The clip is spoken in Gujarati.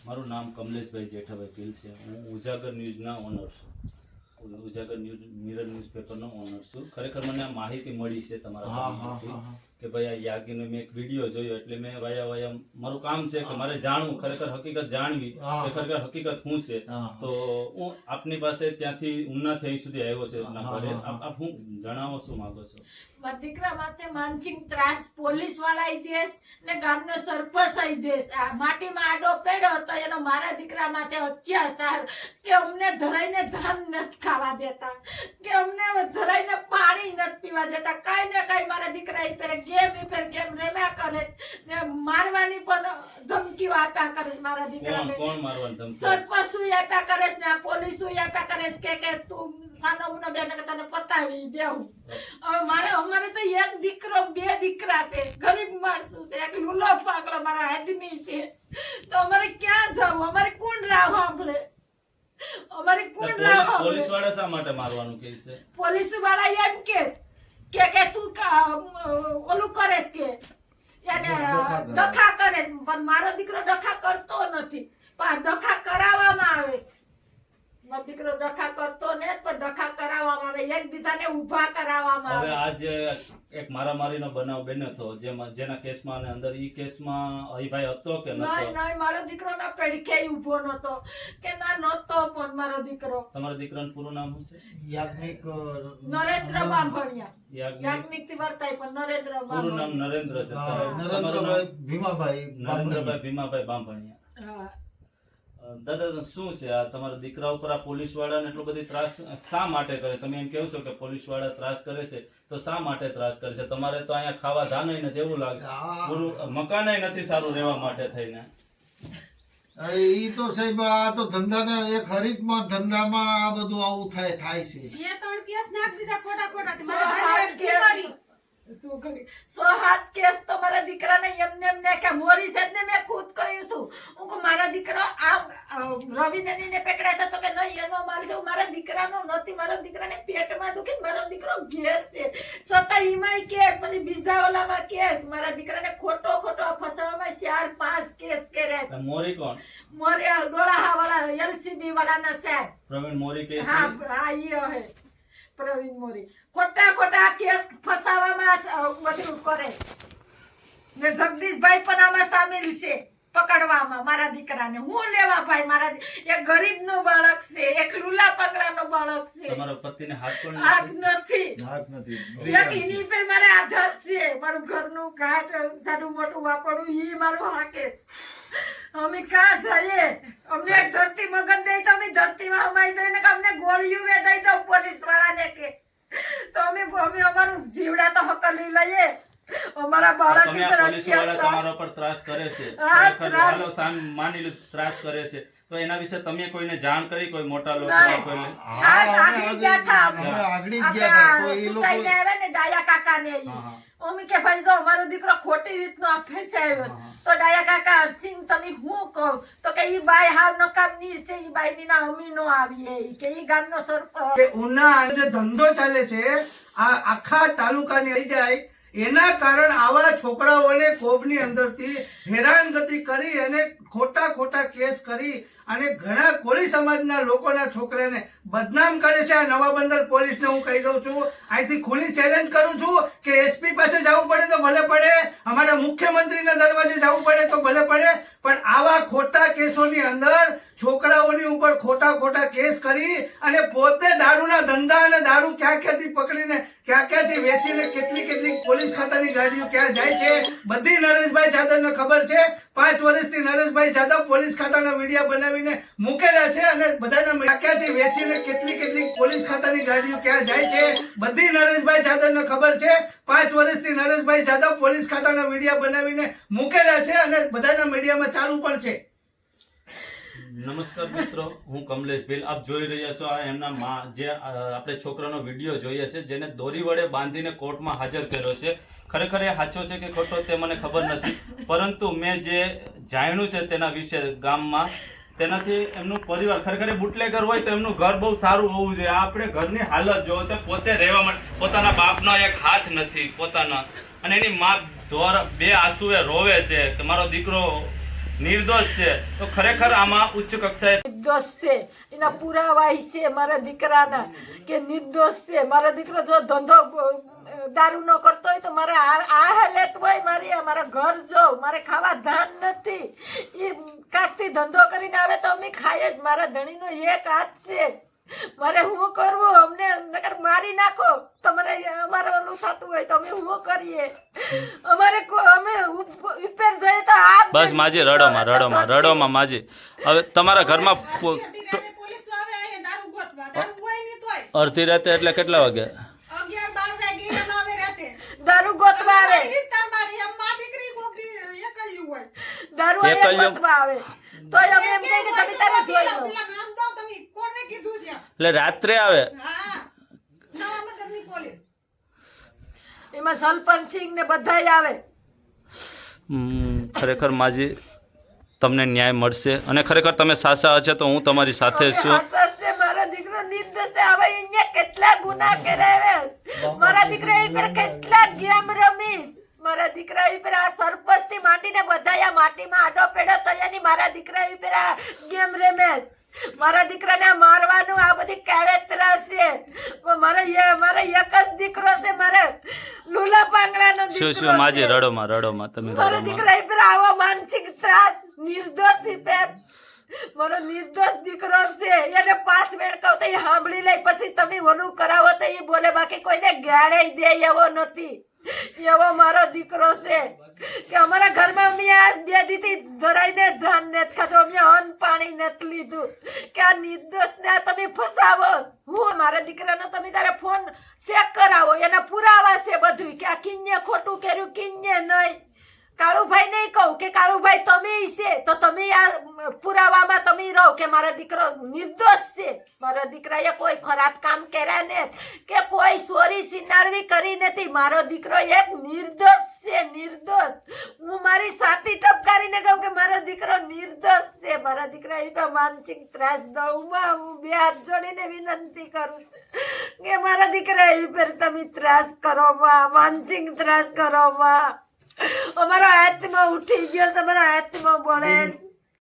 મારું નામ કમલેશભાઈ જેઠાભાઈ પીલ છે. હું ઉજાગર ન્યૂઝના ઓનર છું. ઉજાગર મિરર ન્યૂઝપેપરનો ઓનર છું. ખરેખર મને આ માહિતી મળી છે તમારા કે ભાઈ આ યાગીનો મેં એક વિડીયો જોયો એટલે મેં વાયા મારું કામ છે કે મારે જાણવું, ખરેખર હકીકત જાણવી કે ખરેખર હકીકત શું છે. તો હું આપની પાસે ત્યાંથી ઉનાથી અહીં સુધી આવ્યો છે. આપ હું જણાવો શું માંગો છો? મારા દીકરા માટે માનસિક ત્રાસ પોલીસ વાળા દેશ ને ગામનો સરપંચ દેશ આ માટીમાં આડો પડ્યો તો એનો મારા દીકરા માટે અત્યાચાર કે અમને ધરાઈને ધાન નથી ખાવા દેતા, કે અમને ધરાઈને પાણી નથી પીવા દેતા. કાંઈ ને કાંઈ મારા દીકરા ગેમ રમ્યા કરે ને મારવાની પણ ધમકીઓ આપ્યા કરે છે. મારા દીકરાને કોણ મારવાની ધમકી? સરપંચ આપ્યા કરે છે ને પોલીસ આપ્યા કરે છે કે તું સાનો મુનો બેન કે તને પતાવી દેવું. હવે અમારે તો એક દીકરો બે દીકરા છે, ગરીબ માણસો છે, એક લૂલો પાકડો મારા આદમી છે. તો અમારે ક્યાં જવું? અમારે કોણ રાહ સાંભળે? અમારે કોણ રાહ સાંભળે? પોલીસ વાળા શા માટે મારવાનું કહે છે? પોલીસ વાળા એમ કે તું ઓલું કરેસ કે એને ડખા કરે, પણ મારો દીકરો ડખા કરતો નથી, પણ ડખા કરાવવામાં આવે છે. મારો દીકરો ડખા કરતો ને પણ ડખા કરાવવામાં આવે, એકબીજાને ઊભા કરાવવામાં આવે. હવે આજે એક મારામારીનો બનાવ બન્યો હતો જેના કેસમાં અને અંદર ઈ કેસમાં હરીભાઈ હતો કે નતો? નહીં, મારો દીકરો ના પડખે ઊભો નતો કે ના નતો. પણ મારો દીકરો, તમારા દીકરાનું પૂરું નામ શું છે? યાજ્ઞિક નરેન્દ્ર બાંભણિયા. યાજ્ઞિક થી વર્તાય પણ નરેન્દ્ર પૂરું નામ નરેન્દ્ર છે. નરેન્દ્રભાઈ ભીમાભાઈ નરેન્દ્રભાઈ ભીમાભાઈ બાંભણિયા. દાદા શું છે આ તમારા દીકરા ઉપર આ પોલીસ વાળાને એટલો બધી ત્રાસ શા માટે કરે? તમે એમ કહો છો કે પોલીસ વાળા ત્રાસ કરે છે, તો શા માટે ત્રાસ કરે છે? તમારે તો અહીંયા ખાવા ધાનય નથી એવું લાગે, પૂરું મકાનય નથી સારું રહેવા માટે થઈને. ઈ તો સાહેબ આ તો ધંધાના એક હરીફમાં ધંધામાં આ બધું આવું થાય છે. બે ત્રણ કેસ નાખી દીધા ખોટા ખોટા મારા ભાઈ કેસ તો મારા દીકરાને એમને એમ કે મોરી સાહેબ ને મેં ખુદ કહ્યું હતું. હું કહું મારા દીકરો આ રવિનંદન ને પકડાયા તો કે નહીં એનો મારી છે, મારા દીકરાનો નથી. મારા દીકરાને પેટમાં દુખે, મારો દીકરો ઘેર છે છતાં ઈમાય કેસ, પછી બીજા ઓલામાં કેસ. મારા દીકરાને ખોટો ફસાવામાં 4-5 કેસ કર્યા છે. મોરી કોણ? મોરી ડોળાહા વાળા એલસીબી વાળાના સાહેબ પ્રવીણ મોરી કે? હા ઈ હે પ્રવીણ મોરી. ખોટા કેસ ફસાવામાં બધું કરે ને. જગદીશભાઈ પણ આમાં સામેલ છે પકડવામાં મારા દીકરાને. હું લેવા ભાઈ મારા એક ગરીબનો બાળક છે, એક લૂલા પગલાનો બાળક છે. તમારા પતિને હાથ પણ હાથ નથી. એક એની પર મારે આધાર છે, મારું ઘરનું ઘાટ જાડું મોટું વાપરવું ઈ મારું હાકે. અમે કાં જઈએ? અમને એક ધરતી મગન દઈ તો અમે ધરતીમાં અમાઈ જઈએ ને કે અમને ગોળીઓ વેચાઈ દો પોલીસ વાળાને કે તો અમે અમારું જીવડા તો હકલી લઈએ. અમારા બાળક પોલીસ વાળા તમારા પર ત્રાસ કરે છે, હાલો સામ માની લો ત્રાસ કરે છે, તો એના વિશે તમે કોઈને જાણ કરી? કોઈ મોટા લોકો કોઈને? આગળ ગયા હતા કોઈ લોકો આવે ને ડાયા કાકા ને અમે કે ભાઈ જો મારો દીકરો ખોટી રીતનો આ ફસાયો તો ડાયા કાકા અરસિંગ તમે હું કહું તો કે ઈ બાઈ હાવ નકામની છે, ઈ બાઈ ની ના અમી નો આવીએ કે ઈ ગામનો સરપંચ. ઉના જે ધંધો ચાલે છે આ આખા તાલુકાને લઈ જાય, એના કારણ આવા છોકરાઓને કોબની અંદરથી હેરાનગતિ કરી અને ખોટા કેસ કરી અને ઘણા કોળી સમાજના લોકોના છોકરાને બદનામ કરે છે. આ નવા બંદર પોલીસને હું કહી દઉં છું, અહીંથી ખુલ્લી ચેલેન્જ કરું છું કે એસપી પાસે જવું પડે તો ભલે પડે, અમારા મુખ્યમંત્રીના દરવાજે જવું પડે તો ભલે પડે, પણ આવા ખોટા કેસોની અંદર છોકરાઓની ઉપર ખોટા કેસ કરી અને પોતે દારૂના ધંધા અને દારૂ ક્યાંથી પકડીને ક્યાંથી વેચીને કેટલી પોલીસ ખાતાની ગાડીઓ ક્યાં જાય છે બધી નરેશભાઈ જાદવને ખબર છે. 5 વર્ષથી નરેશભાઈ જાદવ પોલીસ ખાતાના વિડીયો બનાવીને મૂકેલા છે અને બધાને ક્યાંથી વેચીને કેટલી પોલીસ ખાતાની ગાડીઓ ક્યાં જાય છે બધી નરેશભાઈ જાદવને ખબર છે. 5 વર્ષથી નરેશભાઈ જાદવ પોલીસ ખાતાના વિડીયો બનાવીને મૂકેલા છે અને બધાના મીડિયામાં ચાલુ પણ છે. નમસ્કાર મિત્રો, હું કમલેશ ભીલ. આપ જોઈ રહ્યા છો આ એમના જે આપણે છોકરાનો વિડીયો જોઈએ છે, જેને દોરી વડે બાંધીને કોર્ટમાં હાજર કર્યો છે. ખરેખર એ સાચો છે કે ખોટો તે મને ખબર નથી, પરંતુ મેં જે જાણ્યું છે તેના વિશે ગામમાં, તેનાથી એમનું પરિવાર ખરેખર બુટલેગર હોય તો એમનું ઘર બહુ સારું હોવું જોઈએ. આપણે ઘરની હાલત જોવો તો પોતે રહેવા માટે પોતાના બાપનો એક હાથ નથી પોતાના, અને એની મા બે આંસુએ રોવે છે કે મારો દીકરો નિર્દોષ છે તો ખરેખર આમાં ઉચ્ચ કક્ષાએ નિર્દોષ છે, એના પુરાવા છે મારા દીકરાના કે નિર્દોષ છે. મારો દીકરો જો ધંધો દારૂ નો કરતો હોય તો મારે આ હાલત હોય મારી, મારા ઘર જવું, મારે ખાવા ધાન નથી. એ કાંકથી ધંધો કરીને આવે તો અમે ખાઈએ જ. મારા ધણીનો એક હાથ છે, મારે હું કરવું? અમને નકર મારી નાખો તો મને અમારે ઓલું થતું હોય તો અમે શું કરીએ? અમારે અમે ઉપર જઈએ તો હાથ બસ માજી રડોમાં માજી. હવે તમારા ઘરમાં પોલીસ આવે અહીંયા દારૂ ગોતવા, દારૂ હોય નહીં તોય અડધી રાતે એટલે કેટલા વાગે? 11-12 વાગે એમ આવે રાતે. દારૂ ગોતવા આવે, અમારી વિસ્તારમાં રહે, એમ માં દીકરી કોક દી એકલ્યું હોય. દારૂ અહીંયા ગોતવા આવે તો અમે એમ કહીએ કે તમે તારે જોઈ લો. પેલા નામ દો તમે, કોને કીધું છે? એટલે રાત્રે આવે? હા, નવા મદદની પોલીસ. એમાં સરપંચ ને બધાય આવે. ખરેખર માજી તમને ન્યાય મળશે અને ખરેખર તમે સાચા હશે તો હું તમારી સાથે છું. આશા છે મારો દીકરો નિર્દોષ છે. હવે અહીંયા કેટલા ગુના કરાવે, મારા દીકરા એ પર કેટલા ગેમ રમીશ. મારા દીકરા એ પર આ સરપંચ થી માંડીને બધા માટીમાં આડો પેડો થયાની મારા દીકરા એ પર આ ગેમ રમેશ. મારા દીકરાને મારવાનું આ બધી કાવેતરા છે. મારો એક જ દીકરો છે, મારે લુલા પાંગડાનો દીકરો શું માજી છે. રડોમાં તમે મારા દીકરા પર આવો માનસિક ત્રાસ નિર્દોષી પેર મારો નિર્દોષ દીકરો છે. એને 5 મિનિટ કહું તો એ સાંભળી લે, પછી તમે ઓલું કરાવો તો એ બોલે, બાકી કોઈને ગાળે દે એવો નથી. એવો મારો દીકરો છે કે અમારા ઘરમાં અમે આ 2 દીથી ધરાઈને ધાન નથી ખાધું, અમે અન્ન પાણી નથી લીધું કે આ નિર્દોષને આ તમે ફસાવો. હું મારા દીકરાનો તમે તારે ફોન ચેક કરાવો, એના પુરાવા છે બધું કે આ કિન્ને ખોટું કર્યું કિન્ને નહીં. કાળુભાઈ નહીં કહું કે કાળુભાઈ તમે છે તો તમે આ પુરાવામાં તમે રહો કે મારા દીકરો નિર્દોષ છે. મારા દીકરાએ કોઈ ખરાબ કામ કર્યા ને કે કોઈ ચોરી સિનાળવી કરી નથી. મારો દીકરો એક નિર્દોષ છે, નિર્દોષ. હું મારી સાથી ટપકારીને કહું કે મારો દીકરો નિર્દોષ છે. મારા દીકરા એ માનસિક ત્રાસ દઉં માં હું 2 હાથ જોડીને વિનંતી કરું કે મારા દીકરા એ પર તમે ત્રાસ કરો માં, માનસિક ત્રાસ કરો માં. અમારો આત્મા ઉઠી ગયો છે, અમારો આત્મા બોલે છે.